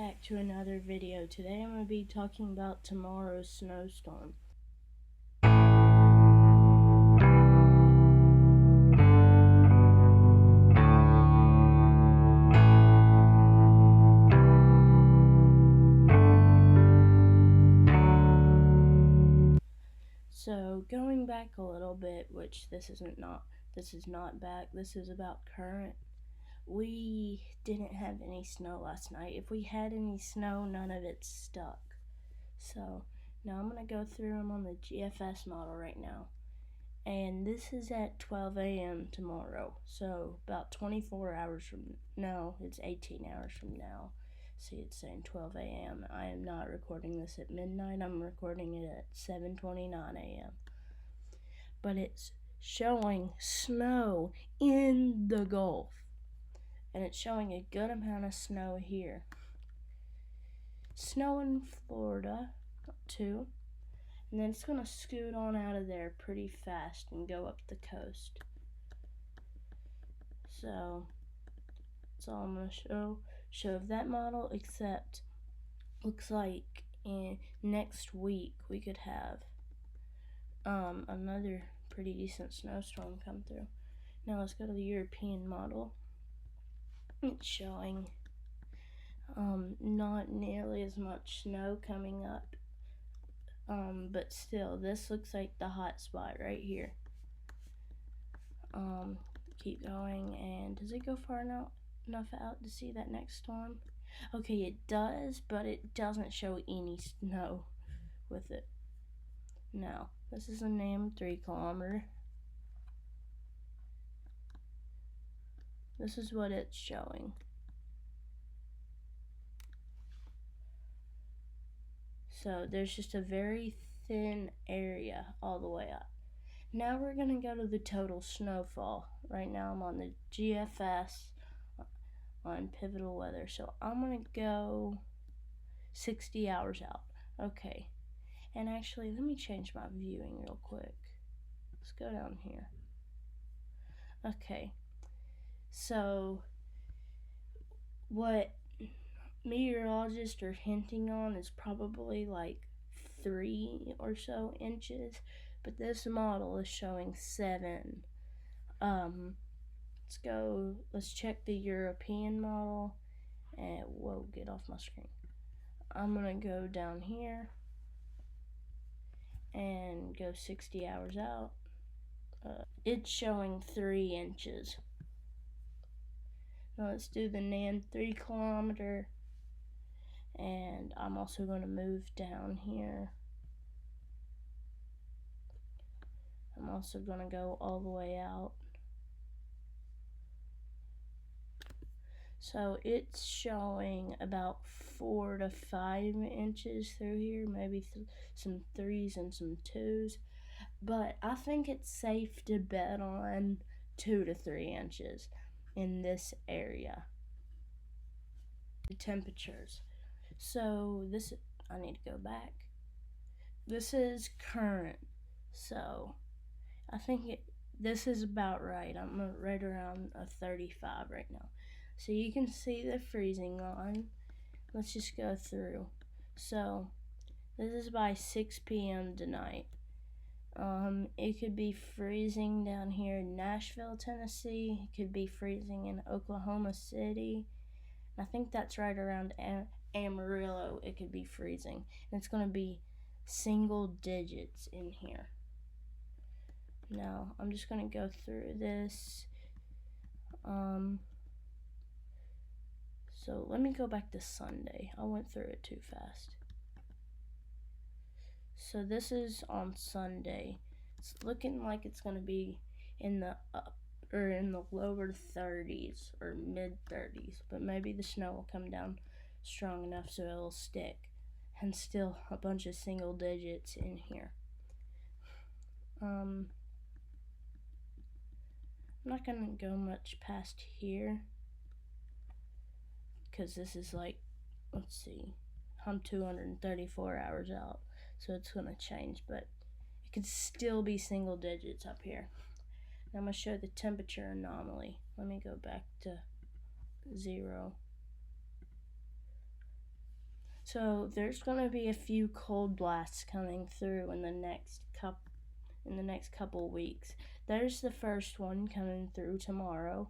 back to another video. Today I'm going to be talking about tomorrow's snowstorm. So going back a little bit, which this is not back, this is about current. We didn't have any snow last night. If we had any snow, none of it stuck. So now I'm going to go through them on the GFS model right now. And this is at 12 a.m. tomorrow. So about 24 hours from now, it's 18 hours from now. See, it's saying 12 a.m. I am not recording this at midnight. I'm recording it at 7:29 a.m. But it's showing snow in the Gulf. And it's showing a good amount of snow here. Snow in Florida, too. And then it's going to scoot on out of there pretty fast and go up the coast. So, that's all I'm going to show of that model, except looks like next week we could have another pretty decent snowstorm come through. Now let's go to the European model. It's showing not nearly as much snow coming up. But still, this looks like the hot spot right here. Keep going, and does it go far enough out to see that next storm? Okay, it does, but it doesn't show any snow with it. Now, this is a named 3 kilometer. This is what it's showing. So there's just a very thin area all the way up. Now we're going to go to the total snowfall. Right now I'm on the GFS on pivotal weather. So I'm going to go 60 hours out. Okay. And actually, let me change my viewing real quick. Let's go down here. Okay. So what meteorologists are hinting on is probably like 3 or so inches, but this model is showing 7. Let's check the European model, and whoa, get off my screen. I'm gonna go down here and go 60 hours out. It's showing 3 inches. Now let's do the NAN 3 kilometer. And I'm also going to move down here. I'm also going to go all the way out. So it's showing about 4 to 5 inches through here, maybe some 3s and some 2s. But I think it's safe to bet on 2 to 3 inches in this area. The temperatures. So I need to go back. This is current, so I think this is about right. I'm right around a 35 right now. So you can see the freezing line. Let's just go through. So this is by 6 p.m. tonight. It could be freezing down here in Nashville, Tennessee. It could be freezing in Oklahoma City. I think that's right around Amarillo. It could be freezing. And it's going to be single digits in here. Now, I'm just going to go through this. So let me go back to Sunday. I went through it too fast. So this is on Sunday. It's looking like it's going to be in the lower 30s or mid 30s, but maybe the snow will come down strong enough so it'll stick, and still a bunch of single digits in here. I'm not gonna go much past here because this is like, let's see, I'm 234 hours out, so it's gonna change, but it could still be single digits up here. Now I'm gonna show the temperature anomaly. Let me go back to 0. So there's gonna be a few cold blasts coming through in the next couple weeks. There's the first one coming through tomorrow.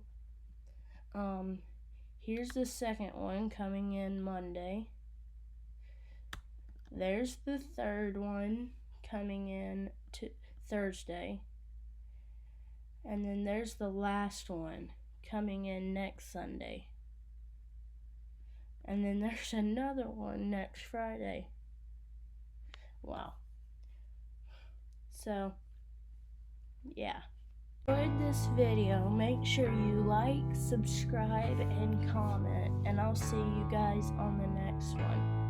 Here's the second one coming in Monday. There's the third one coming in Thursday. And then there's the last one coming in next Sunday. And then there's another one next Friday. Wow. So, yeah. Enjoyed this video, make sure you like, subscribe, and comment, and I'll see you guys on the next one.